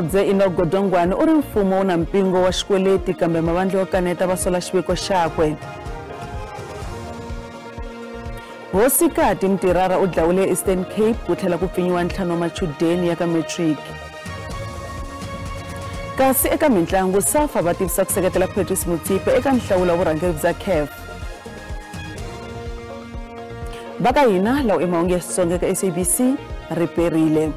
Holobye Godongwana u ri mfumo wu na mpingo wa xikweleti kambe mavandla yo kaneta va sola xiviko xakwe. Hosikati Mtirara u dlawule Eastern Cape ku tlhela ku pfinyiwa ntlhanu wa machudeni ya ka matric. Kasi eka mitlangu SAFA va tivisa ku seketela Patrice Motsepe eka nhlawulo wa vurhangeri bya CAF. Baka hina lawa Mahungu ya Xitsonga ka SABC riperile.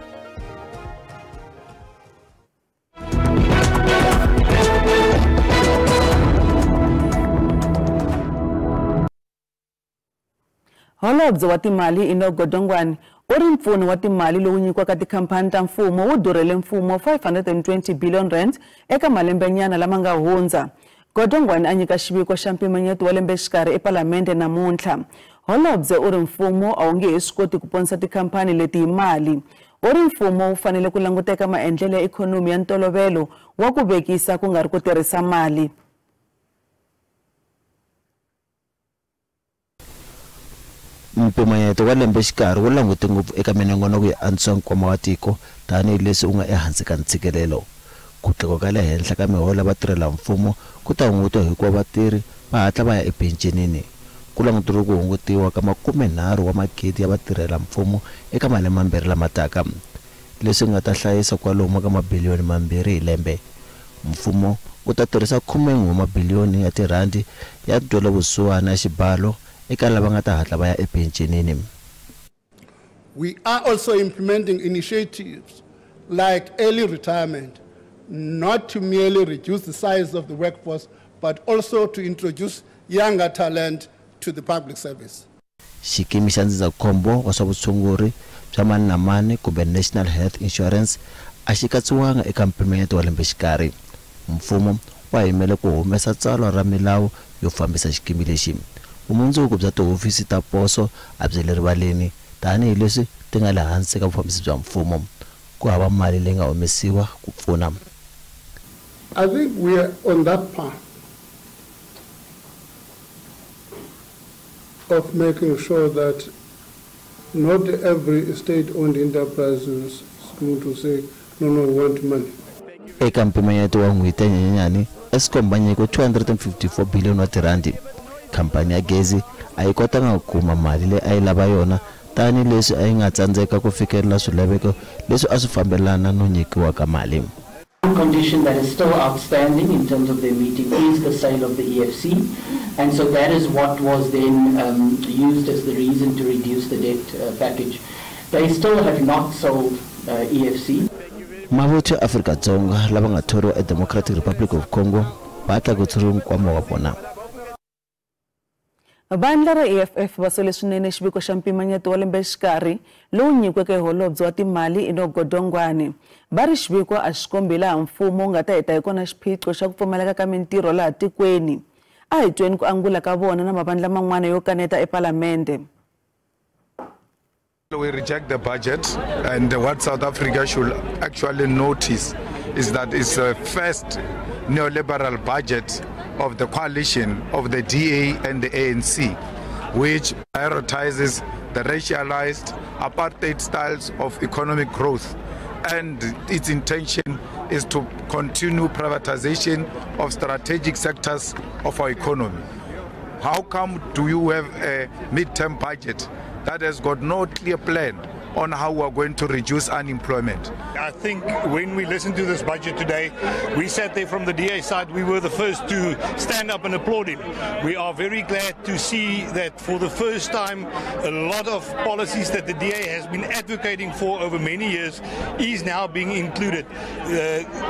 Holobye wa timali Godongwana u ri mpfuno wa timali lowu nyikiwaka tikhampani ta mfumo wu durhele mfumo 520 billion rand eka malembenyana lama nga hundza. Godongwana a nyika xiviko xa mpimanyeto wa lembe xikarhi ePalamende namuntlha. Holobye u ri mfumo a wu nge he swi koti ku ponisa tikhampani leti hi mali. U ri mfumo wu fanele ku languteka maendlelo ya ikhonomi ya ntolovelo wa ku vekisa ku nga ri ku tirhisa mali. Mpimanyeto wa lembe xikarhi wu langute ngopfu eka minongonoko ya antswa nkwama wa tiko tanihi leswi u nga ehansi ka ntshikelelo. Ku tlakuka le henhla ka miholo ya vatirhela mfumo ku ta hungutiwa hikuva vatirhi va hatla va ya epencenini. Ku langutiwa ku hungutiwa ka 30 wa magidi ya vatirhela mfumo eka malembe mambirhi lama taka, leswi nga ta hlayisa kwalomu ka mabiliyoni 2 hi lembe. Mfumo u ta tirhisa 10 wa mabiliyoni ya tirhandi ya ntwelavusiwana ya xibalo eka lava nga ta hatla va ya epencenini. We are also implementing initiatives like early retirement, not to merely reduce the size of the workforce, but also to introduce younger talent to the public service. Xikimi xa ndzindzakhombo wa swa vutshunguri bya mani na mani kumbe National Health Insurance a xi katsiwanga eka mpimanyeto wa lembe xikarhi. Mfumo wa yimele ku humesa tsalwa ra milawu yo fambisa xikimi lexi. Vumundzuku bya tihofisi ta poso a byi le rivaleni tanihi leswi ti nga le hansi ka vufambisi bya mfumo ku hava mali leyi nga humesiwa ku pfuna. I think we are on that path of making sure that not every state-owned enterprise is going to say, no, we want money. Eka mpimanyeto wa n'hweti ya Nyenyenyani, Eskom va nyiko 254 billion wa tirandi. Kampani ya gezi a yi kotanga ku kuma mali leyi a yi lava yona tani leswi a yi nga tsandzeka ku fikelela swilaveko leswi a swi fambelana no nyikiwa ka mali. One condition that is still outstanding in terms of their meeting is the sale of the EFC, and so that is what was then used as the reason to reduce the debt package. They still have not sold EFC. Mavuthu ya Afrika-Dzonga lava nga thoriwa eDemocratic Republic of Congo va ta ku thoriwa nkwama wa vona. Vandla ra EFF va sole swinene xiviko xa mpimanyeto wa lembe xikarhi lowu nyikiweke Holobye wa timali Godongwana. Va ri xiviko a xi kombi laha mfumo nga ta heta hi kona xiphiqo xa ku pfumaleka ka mintirho laha tikweni. A hi tweni ku angula ka vona na mavandla man'wana yo kaneta ePalamende. We reject the budget, and what South Africa should actually notice is that it's the first neoliberal budget of the coalition of the DA and the ANC, which prioritizes the racialized apartheid styles of economic growth, and its intention is to continue privatization of strategic sectors of our economy. How come do you have a mid-term budget that has got no clear plan on how we are going to reduce unemployment? I think when we listened to this budget today, we sat there from the DA side, we were the first to stand up and applaud him. We are very glad to see that for the first time, a lot of policies that the DA has been advocating for over many years is now being included.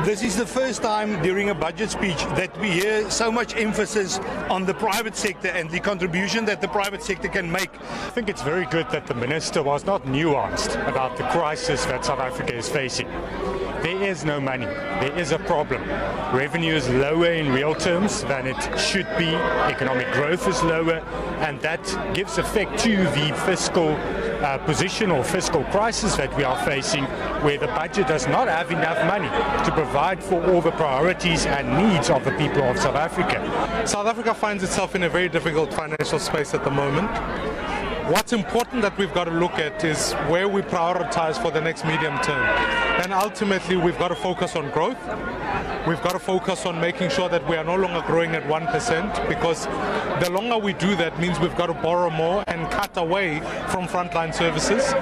This is the first time during a budget speech that we hear so much emphasis on the private sector and the contribution that the private sector can make. I think it's very good that the Minister was not nuanced about the crisis that South Africa is facing. There is no money. There is a problem. Revenue is lower in real terms than it should be. Economic growth is lower, and that gives effect to the fiscal position or fiscal crisis that we are facing, where the budget does not have enough money to provide for all the priorities and needs of the people of South Africa. South Africa finds itself in a very difficult financial space at the moment. What's important that we've got to look at is where we prioritize for the next medium term. And ultimately, we've got to focus on growth. We've got to focus on making sure that we are no longer growing at 1%, because the longer we do that means we've got to borrow more and cut away from frontline services.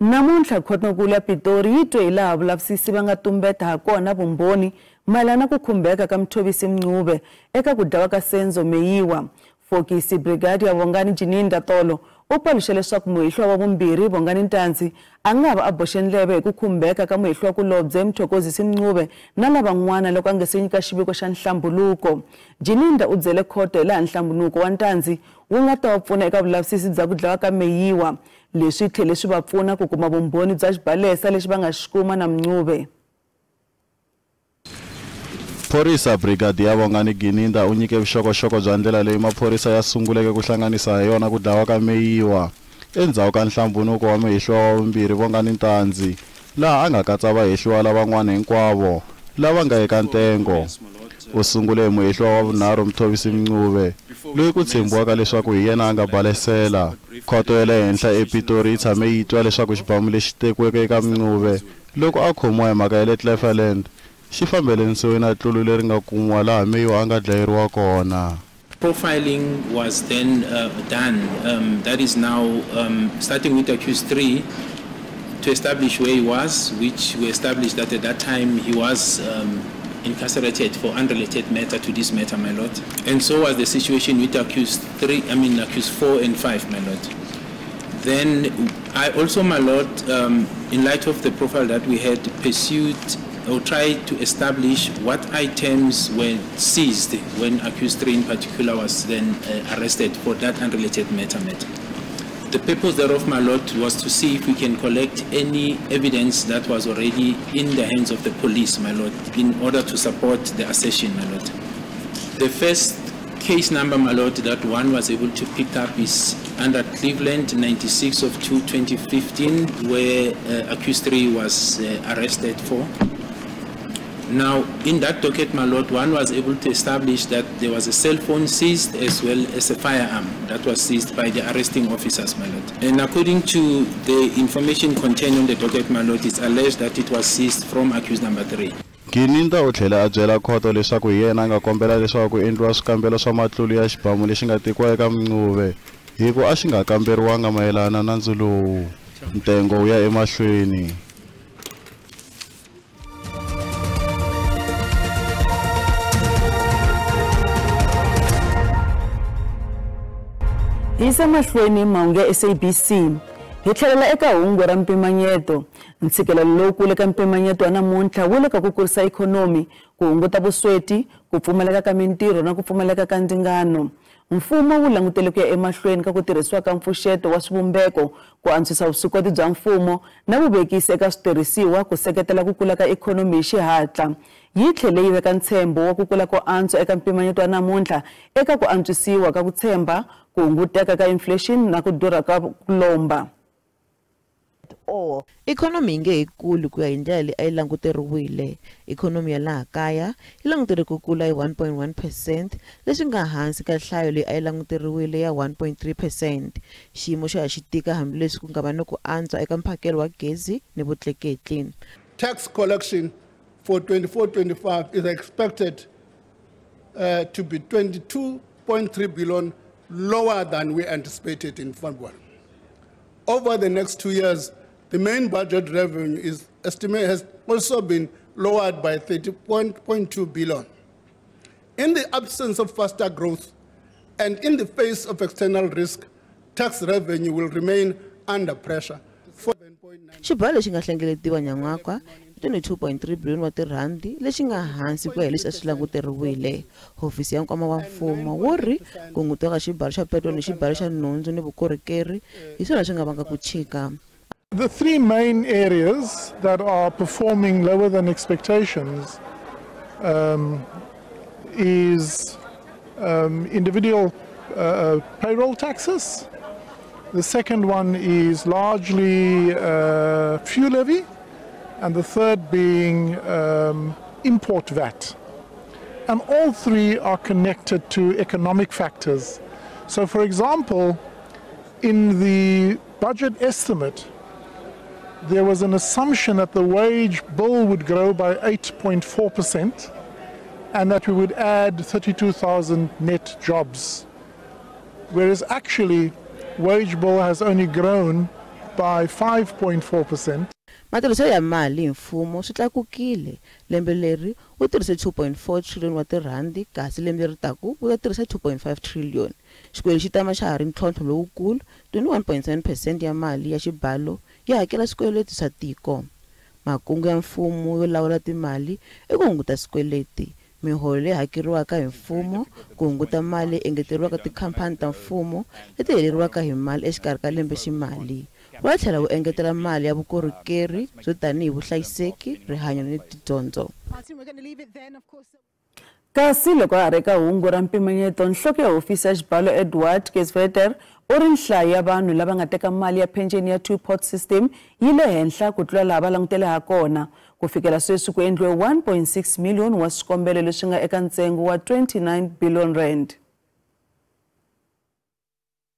Namuntlha khotnokulu ya Pitori yi twe hilaha vulavisisi va nga tumbeta hakona vumbhoni mayelana ku khumbeka ka Mthobisi Mncube eka ku dlawa ka Senzo Meyiwa. Fokisi Brigadier Bongani Jininda Tolo u paluxe leswaku muhihlo wa vumbirhi Bongani Ntanzi a nga va a boxe ndleve hi ku khumbeka ka muhihlo wa kulobye Mthokozisi Mncube na lavan'wana loko a nga se nyika xiviko xa nhlambuluko. Jininda u byele khoto hilaha nhlambuluko wa Ntanzi wu nga ta va pfuna eka vulavisisi bya ku dlawa ka Meyiwa. Leswi tlhele swi va pfuna ku kuma vumbhoni bya xibalesa lexi va nga xi kuma na Mncube. Phorisa Brigadier Bongani Jininda u nyike vuxokoxoko bya ndlela leyi maphorisa ya sunguleke ku hlanganisa hi yona ku dlawa ka Meyiwa endzhaku ka nhlambuluko wa muhihlo wa vumbirhi Bongani Ntanzi, laha a nga katsa vahihliwa lavan'wana hinkwavo lava nga eka ntengo. U sungule hi muhihlo wa vunharhu Mthobisi Mncube loyi ku tshembiwaka leswaku hi yena a nga balesela. Khoto ya le henhla ePitori yi tshame yi twa leswaku xibamu lexi tekiweke eka Mncube loko a khomiwa hi mhaka ya le Cleveland xi fambelenisiwe na tlulu leri nga kumiwa laha Meyiwa a nga dlayeriwa kona. Profiling was then done. That is now starting with accused 3 to establish where he was, which we established that at that time he was incarcerated for unrelated matter to this matter, my lord. And so was the situation with accused 4 and 5, my lord. Then I also, my lord, in light of the profile that we had, pursued or tried to establish what items were seized when accused 3 in particular was then arrested for that unrelated matter. The purpose thereof, my lord, was to see if we can collect any evidence that was already in the hands of the police, my lord, in order to support the assertion, my lord. The first case number, my lord, that one was able to pick up is under Cleveland, 96 of 2, 2015, where accused 3 was arrested for. Now, in that docket, my lord, one was able to establish that there was a cell phone seized as well as a firearm that was seized by the arresting officers, my lord. And according to the information contained on the docket, my lord, it's alleged that it was seized from accused number 3. Jininda u tlhela a byela khoto leswaku hi yena a nga kombela leswaku endliwa swikambelo swa matlulu ya xibamu lexi nga tekiwa eka Mncube hi ku a xi nga kamberiwanga mayelana na nandzu lowu. Ntengo wu ya emahlweni. Hisa mahlweni mahungu ya SABC. Hi tlhelela eka hungu ra mpimanyeto. Ntshikelelo lowukulu eka mpimanyeto wa namuntlha wu le ka ku kurisa ikhonomi, ku hunguta vusweti, ku pfumaleka ka mintirho na ku pfumaleka ka ndzingano. Mfumo wu langutele ku ya emahlweni ka ku tirhisiwa ka mpfuxeto wa swivumbeko, ku antswisa vuswikoti bya mfumo na vuvekisi eka switirhisiwa ku seketela ku kula ka ikhonomi hi xihatla. Yi tlhele yi veka ntshembo wa ku kula ko antswa eka mpimanyeto wa namuntlha eka ku antswisiwa ka ku tshemba, ku hunguteka ka inflation na ku durha ka ku lomba. Ikhonomi nge hi kuli ku ya hi ndlela leyi a yi languteriwile. Ikhonomi ya laha kaya yi languteriwe ku kula hi 1.1%, leswi nga hansi ka nhlayo leyi a yi languteriwile ya 1.3%. Xiyimo xa xi tika hambileswi ku nga va ni ku antswa eka mphakelo wa gezi ni vutleketli. Tax collection for 24-25 is expected to be 22.3 billion lower than we anticipated in February. Over the next 2 years, the main budget revenue is estimated has also been lowered by 30.2 billion. In the absence of faster growth and in the face of external risk, tax revenue will remain under pressure. Xibalo lexi nga hlengeletiwa nyan'waka 22.3 billion wa tirhandi lexi nga hansi ku ya leswi a swi languteriwile. Hofisi ya nkwama wa mfumo wo ri ku hungutiwa ka xibalo xa petrol ni xibalo xa nhundzu ni vukorhokeri hi swona swi nga vanga ku chika. The three main areas that are performing lower than expectations is individual payroll taxes. The second one is largely fuel levy, and the third being import VAT. And all three are connected to economic factors. So for example, In the budget estimate, there was an assumption that the wage bill would grow by 8.4% and that we would add 32,000 net jobs, whereas actually wage bill has only grown by 5.4%. Matirhiselo ya mali mfumo swi tlakukile. Lembe leri u tirhise 2.4 trillion wa tirhandi kasi lembe leri taku u ta tirhisa 2.5 trillion. Xikweleti xi tama xa ha ri ntlhontlho lowukulu. 21.7% ya mali ya xibalo ya hakela swikweleti swa tiko. Makungu ya mfumo yo lawula timali i ku hunguta swikweleti. Miholo leyi hakeriwaka hi mfumo, ku hunguta mali engeteriwaka tikhampani ta mfumo leti heleriwaka hi mali exikarhi ka lembe ximali. Va tlhela wu engetela mali ya vukorhokeri byo tanihi vuhlayiseki, rihanyo ni tidyondzo. Kasi loko a ri ka hungu ra mpimanyeto, nhloko ya hofisi ya xibalo Edward Kesveter u ri nhlayo ya vanhu lava nga teka mali ya pension ya two-pot system yi le henhla ku tlula lava langutele ha kona. Ku fikela sweswi ku endliwe 1.6 million wa swikombelo leswi nga eka ntsengo wa 29 billion rand.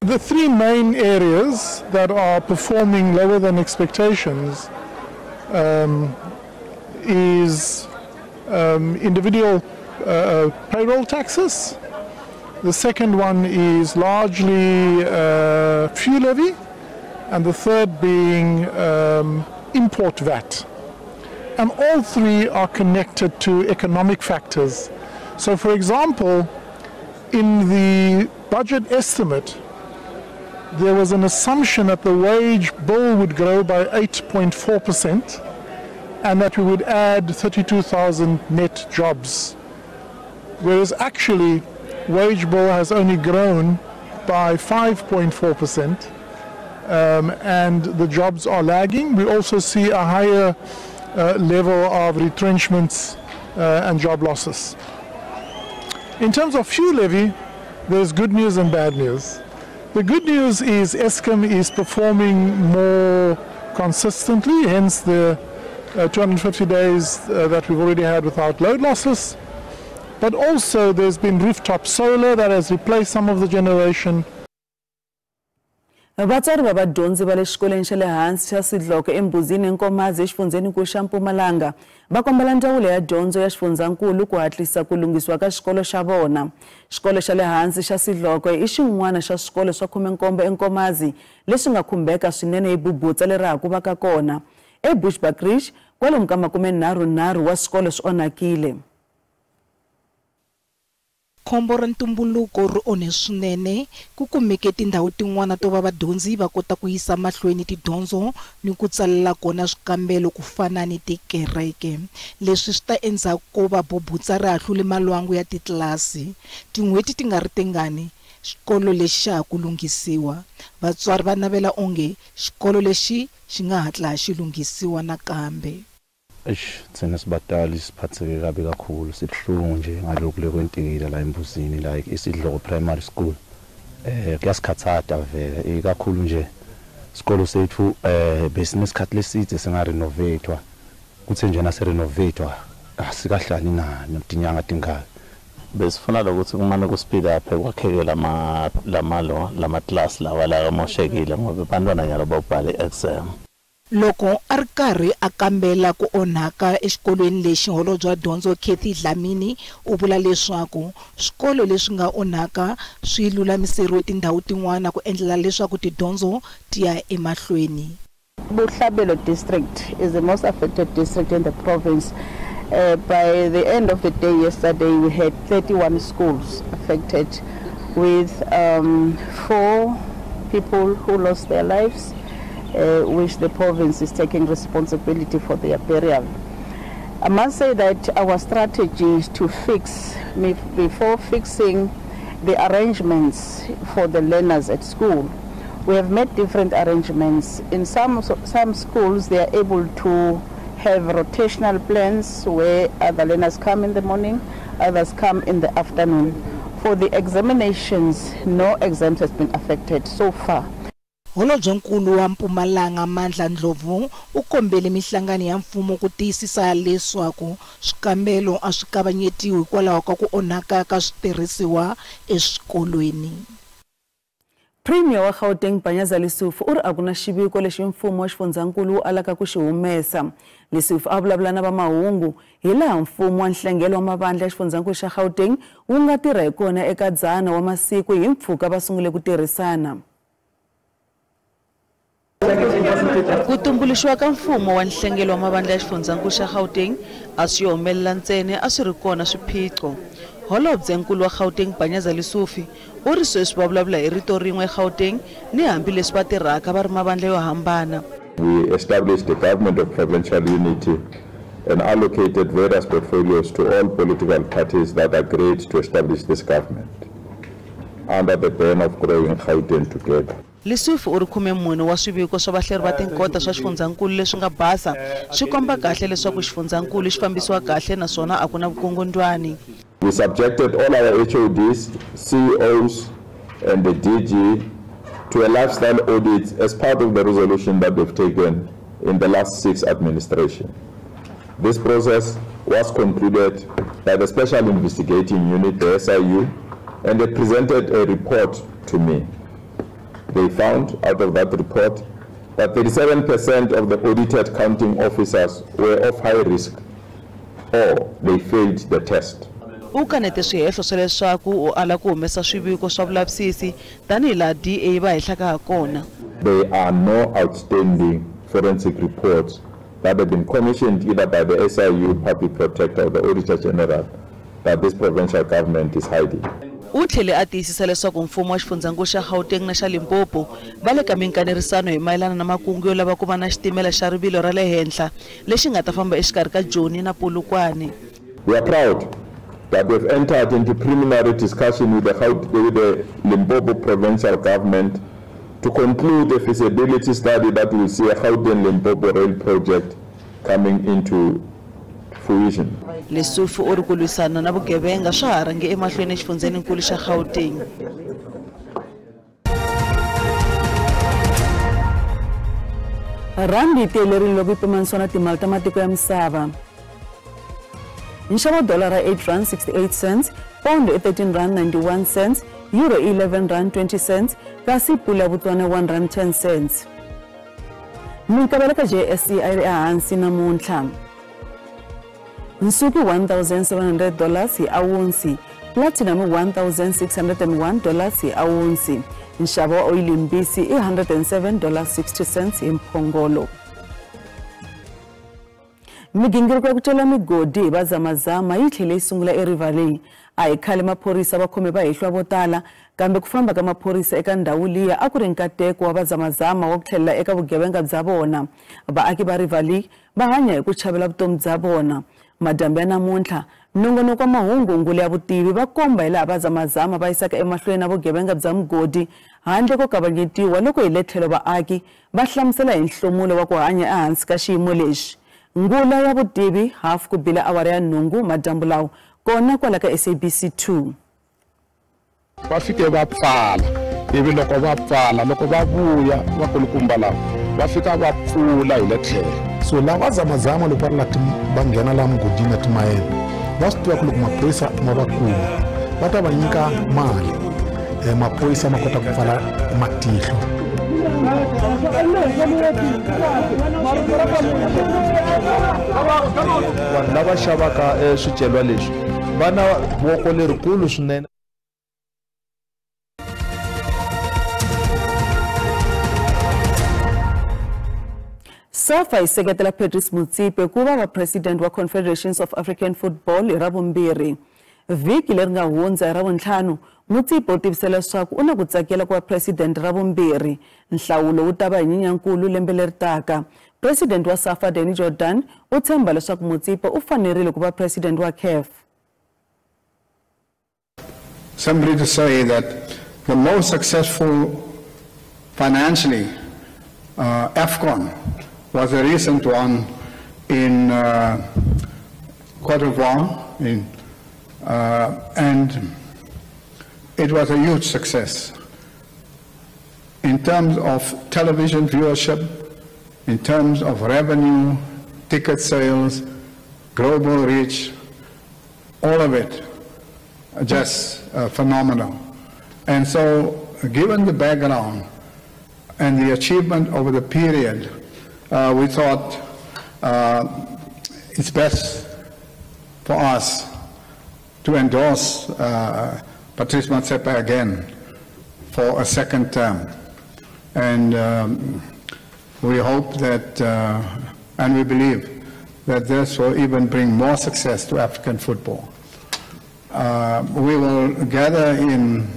The three main areas that are performing lower than expectations is individual payroll taxes. The second one is largely fuel levy, and the third being import VAT. And all three are connected to economic factors. So for example, in the budget estimate, there was an assumption that the wage bill would grow by 8.4% and that we would add 32,000 net jobs, whereas actually wage bill has only grown by 5.4%, and the jobs are lagging. We also see a higher level of retrenchments and job losses. In terms of fuel levy, there's good news and bad news. The good news is Eskom is performing more consistently, hence the 250 days that we've already had without load losses. But also there's been rooftop solar that has replaced some of the generation. Vatsari va vadyondzi va le xikolweni xa le hansi xa Sidloko eMbuzini eNkomazi exifundzeninkulu xa Mpumalanga va kombela ndzawulo ya dyondzo ya xifundzankulu ku hatlisa ku lunghisiwa ka xikolo xa vona. Xikolo xa le hansi xa Sidloko i xin'wana xa swikolo swa 17 eNkomazi leswi nga khumbeka swinene hi bubutsa leri ha ku va ka kona. eBushbuckridge kwalomu ka 30 wa swikolo swi onhakile. Khombo ra ntumbuluko ri onhe swinene ku kumeke tindhawu tin'wana to va vadyondzi va kota ku yisa mahlweni tidyondzo ni ku tsalela kona swikambelo ku fana ni tikereke. Leswi swi ta endla ku va bubutsa ri hahlule malwangu ya titlasi. Tin'hweti ti nga ri tingani xikolo lexi xa ha ku lunghisiwa. Vatswari va navela onge xikolo lexi xi nga hatla xi lunghisiwa nakambe. Thina sibatali siphatheke kabi kakhulu, sibuhlungu nje ngalokhu lekwentekile la eMbuzini like iSidloko primary school. Kuyasikhathata vele kakhulu nje isikolo sethu besinesikhathi lesithe singarenovatwa. Kuthe nje nase renovatwa asikahlali nani tinyanga tingaka. Besifuna ukuthi kumane ku speed up kwakheke lama class lawa la moshekile ngoba abantwana nyalo bawubhale exam. Loko a ri karhi a kambela ku onhaka exikolweni lexi Holobye wa Dyondzo Kathy Dlamini u vula leswaku swikolo leswi nga onhaka swi lulamiseriwe tindhawu tin'wana ku endlela leswaku tidyondzo ti ya emahlweni. Buhlabelo district is the most affected district in the province. By the end of the day yesterday we had 31 schools affected with 4 people who lost their lives. Which the province is taking responsibility for their burial. I must say that our strategy is to fix, before fixing the arrangements for the learners at school. We have made different arrangements. In some schools they are able to have rotational plans where other learners come in the morning, others come in the afternoon. For the examinations, no exams has been affected so far. Holobye nkulu wa Mpumalanga Mandla Ndlovu u kombele mihlangano ya mfumo ku tiyisisa leswaku swikambelo a swi kavanyetiwi hikwalaho ka ku onhaka ka switirhisiwa eswikolweni. Premier wa Gauteng Panyaza Lesofo uri a ku na xiviko lexi mfumo wa xifundzankulu wu alaka ku xi humesa. Lesofo a vulavula na va Mahungu hi laha mfumo wa nhlengelo wa mavandla ya xifundzankulu xa Gauteng wu nga tirha hi kona eka 100 wa masiku hi mpfhuka va sungule ku tirhisana. Ku tumbuluxiwa ka mfumo wa nhlengelo wa mavandla ya xifundzankulu xa Gauteng a swi humelela ntsena a swi ri kona swiphiqo. Holobyenkulu wa Gauteng Panyaza Lesofo u ri sweswi va vulavula hi rito rin'we Gauteng ni hambi leswi va tirhaka va ri mavandla yo hambana. We established a government of provincial unity and allocated various portfolios to all political parties that agreed to establish this government under the banner of growing Gauteng together. Lesofo u ri 14 wa swiviko swa vahleri va tinkota swa xifundzankulu leswi nga basa swi komba kahle leswaku xifundzankulu xi fambisiwa kahle naswona a ku na vukungundwani. We subjected all our HODs, CEOs and the DG to a lifestyle audit as part of the resolution that they've taken in the last 6 administration. This process was concluded by the Special Investigating Unit, the SIU, and they presented a report to me. They found out of that report that 37% of the audited counting officers were of high risk or they failed the test. U kanete swihehlo swa leswaku u ala ku humesa swiviko swa vulavisisi tanihi laha DA va hehlaka ha kona. There are no outstanding forensic reports that have been commissioned either by the SIU, Public Protector, or the Auditor General that this provincial government is hiding. U tlhele a tiyisisa leswaku mfumo wa xifundzankulu xa Gauteng na xa Limpopo va le ka minkanerisano hi mayelana na makungu yo lava ku va na xitimela xa rivilo ra le henhla lexi nga ta famba exikarhi ka Joni na Polokwane. We are proud that we've entered into preliminary discussion with the Limpopo provincial government to conclude a feasibility study that will see a Gauteng-Limpopo rail project coming into fruition. Lesofo u ri ku lwisana na vugevenga swa ha range emahlweni exifundzeninkulu xa Gauteng. Randi yi tiyelerile loko yi pimanisiwa na timali ta matiko ya misava. Nxavo dollar 8 rand 68 cents, pound 13 rand 91 cents, euro 11 rand 20 cents, kasi pula vutwana 1 rand 10 cents. Minkavelo ka JSE a ri ehansi namuntlha. Nsuku $1,700 hi awunsi, platinum $1,601 hi awunsi. Nxavo wa oil mbisi i $107.60 hi mphongolo. Migingiriko ya ku cela migodi hi vazamazama yi tlhele yi sungula erivaleni. A hi khale maphorisa va khome vahehlwa vo tala kambe ku famba ka maphorisa eka ndhawu liya a ku ri nkateko wa vazamazama wa ku tlhelela eka vugevenga bya vona. Vaaki va rivali va hanya hi ku chavela vutomi bya vona. Madambi ya namuntlha nongonoko wa mahungu ya vutivi va komba hi laha vazamazama va yisaka emahlweni na vugevenga bya migodi handle ko kavanyetiwa loko hi le tlhelo vaaki va hlamusela hi nhlomulo wa ku hanya ehansi ka xiyimo lexi. Ngula ya vutivi half ku bila awara ya nhungu madambu lawa kona kwala ka SABC 2. Va fike va pfala ivi loko va pfala loko va vuya va kulukumba lava va fika va pfula hi le tlhelo. So lava zamazama loko va nghena la mugodini na timayeni va swi tiva ku loko maphorisa ma va kuma va ta va nyika mali maphorisa ma kota ku pfala matihlo. Vanhu lava xavaka swicelwa leswi va na voko lerikulu swinene. SAFA yi seketela Patrice Motsepe ku va president wa Confederations of African Football hi Ravumbirhi. Vhiki leri nga hundza hi Ravuntlhanu, Motsepe u tivisela leswaku u na ku tsakela ku va president Ravumbirhi. Nhlawulo wu ta va hi Nyenyankulu lembe leri taka. President wa SAFA Danny Jordan u tshemba leswaku Motsepe u fanerile ku va president wa CAF. Simply to say that the most successful financially AFCON was a recent one in Cote d'Ivoire, and it was a huge success in terms of television viewership, in terms of revenue, ticket sales, global reach, all of it just phenomenal. And so given the background and the achievement over the period, we thought it's best for us to endorse Patrice Motsepe again for a second term. And we hope that, and we believe, that this will even bring more success to African football. We will gather in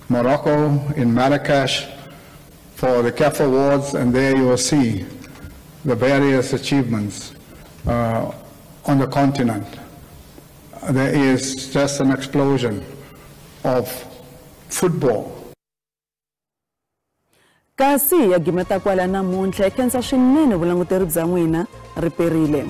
Morocco, in Marrakesh, for the CAF Awards, and there you will see the various achievements on the continent. There is just an explosion of football. Kasi ya gimeta kwala namuntlha ekhensa swinene vulanguteri bya n'wina riperile.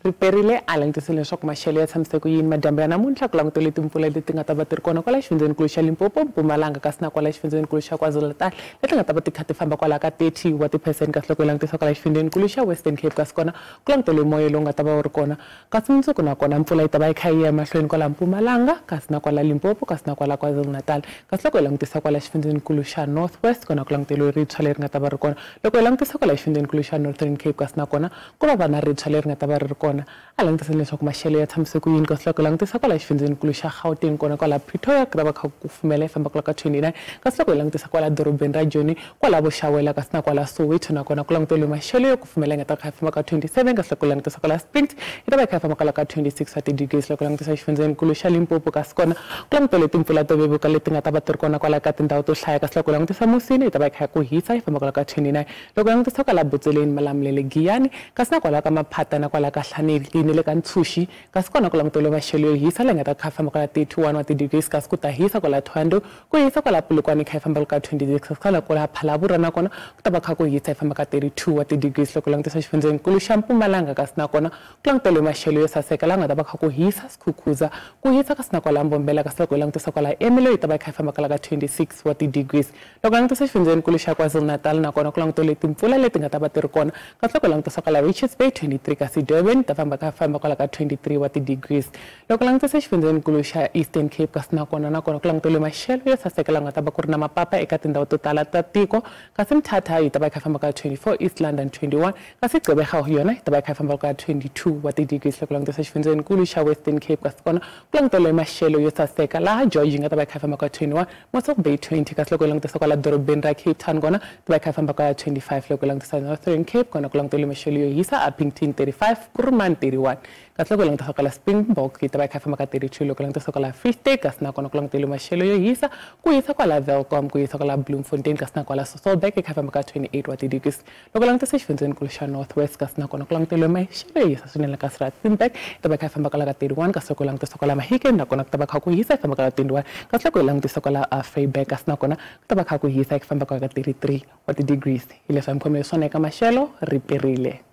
riperile a langutise leswaku maxelo ya tshamiseke ku yini madyambu ya namuntlha ku langutele timpfula leti nga ta va ti ri kona kwala xifundzeninkulu xa Limpopo, Mpumalanga kasi na kwala xifundzeninkulu xa KwaZulu-Natal leti nga ta va ti kha ti famba kwala ka 30 wa ti-percent kasi loko hi langutisa kwala xifundzeninkulu xa Western Cape kasi kona ku langutele moya lowu nga ta va wu ri kona kasi mundzuku nakona mpfula yi ta va yi kha yi ya mahlweni kwala Mpumalanga kasi na kwala Limpopo kasi na kwala KwaZulu-Natal kasi loko hi langutisa kwala xifundzeninkulu xa North West kona ku langutele rintshwa leri nga ta va ri kona loko hi langutisa kwala xifundzeninkulu xa Northern Cape kasi na kona ku va na rintshwa leri nga ta va ri kona a langutisa leswaku maxelo ya tshamiseke ku yini kasi loko langutisa kwala xifundzeninkulu xa Gauteng kona kwala Pretoria ku ta va kha ku kufumela yi famba kwala ka 29 kasi loko hi langutisa kwala dorobeni ra Joni kwala Boxawela kasi na kwala Soweto nakona ku langutele maxelo yo kufumela yi nga ta kha yi famba ka 27 kasi loko langutisa kwala Springs yi ta va yi kha yi famba kwala ka 26 wa ti-degrees loko langutisa xifundzeninkulu xa Limpopo kasi kona ku langutele timpfula to vevuka leti nga ta va ti ri kona kwala ka tindhawu to hlaya kasi loko langutisa Musini yi ta va yi kha yi ku hisa yi famba kwala ka 29 loko langutisa kwala Botsoleni, Malamulele, Giyani kasi na kwala ka Maphata na kwala ka Hlaneli ni le ka Ntshuxi kasi kona ku langutele maxelo yo hisa leyi nga ta kha yi famba kwala 31 wa ti-degrees kasi ku ta hisa kwala Thohoyandou ku hisa kwala Polokwane kha yi famba ka 26 kasi kwala kwala Phalaborwa nakona ku ta va kha ku hisa yi famba ka 32 wa ti-degrees loko langutisa xifundzeninkulu xa Mpumalanga kasi nakona ku langutele maxelo yo saseka la nga ta va kha ku hisa Skukuza ku hisa kasi na kwala Mbombela kasi loko langutisa kwala Emelo yi ta va kha yi famba kwala ka 26 wa ti-degrees loko langutisa xifundzeninkulu xa KwaZulu-Natal nakona ku langutele timpfula leti nga ta va ti ri kona kasi loko langutisa kwala Richards Bay 23 kasi Durban ta famba kwala ka 23 wa ti-degrees loko langutisa xifundzeninkulu xa Eastern Cape kasi nakona ku langutele maxelo yo saseka la nga ta va ku ri na mapapa eka tindhawu to tala ta tiko kasi Mthatha yi ta va yi kha yi famba ka 24 East London 21 kasi Gqeberha yona yi ta va yi kha yi famba ka 22 wa ti-degrees loko langutisa xifundzeninkulu xa Western Cape kasi kona ku langutele maxelo yo saseka laha George yi nga ta va yi kha yi famba ka 21 Mossel Bay 20 kasi loko langutisa kwala dorobeni ra Cape Town kona ta va yi kha yi famba ka 25 loko langutisa Northern Cape kona ku langutele maxelo yo hisa Upington 35 Kuruman 31 kasi loko langutisa kwala Springbok yi ta va yi kha yi famba ka 32 loko langutisa kwala Free State kasi nakona ku langutele maxelo yo hisa ku hisa kwala Welcome ku hisa kwala Bloemfontein kasi na kwala Sasolburg yi kha yi famba ka 28 wa ti-degrees loko langutisa xifundzeninkulu xa North West kasi nakona ku langutele maxelo yo hisa swinene kasi Rustenburg yi ta va yi kha yi famba kwala ka 31 kasi loko langutisa kwala Mahikeng nakona ku ta va kha ku hisa yi famba kwala 21 kasi loko hi langutisa kwala Vryburg kasi nakona ku ta va kha ku hisa yi famba kwala ka 33 wa ti-degrees hi leswi a mi khomile swona eka maxelo riperile.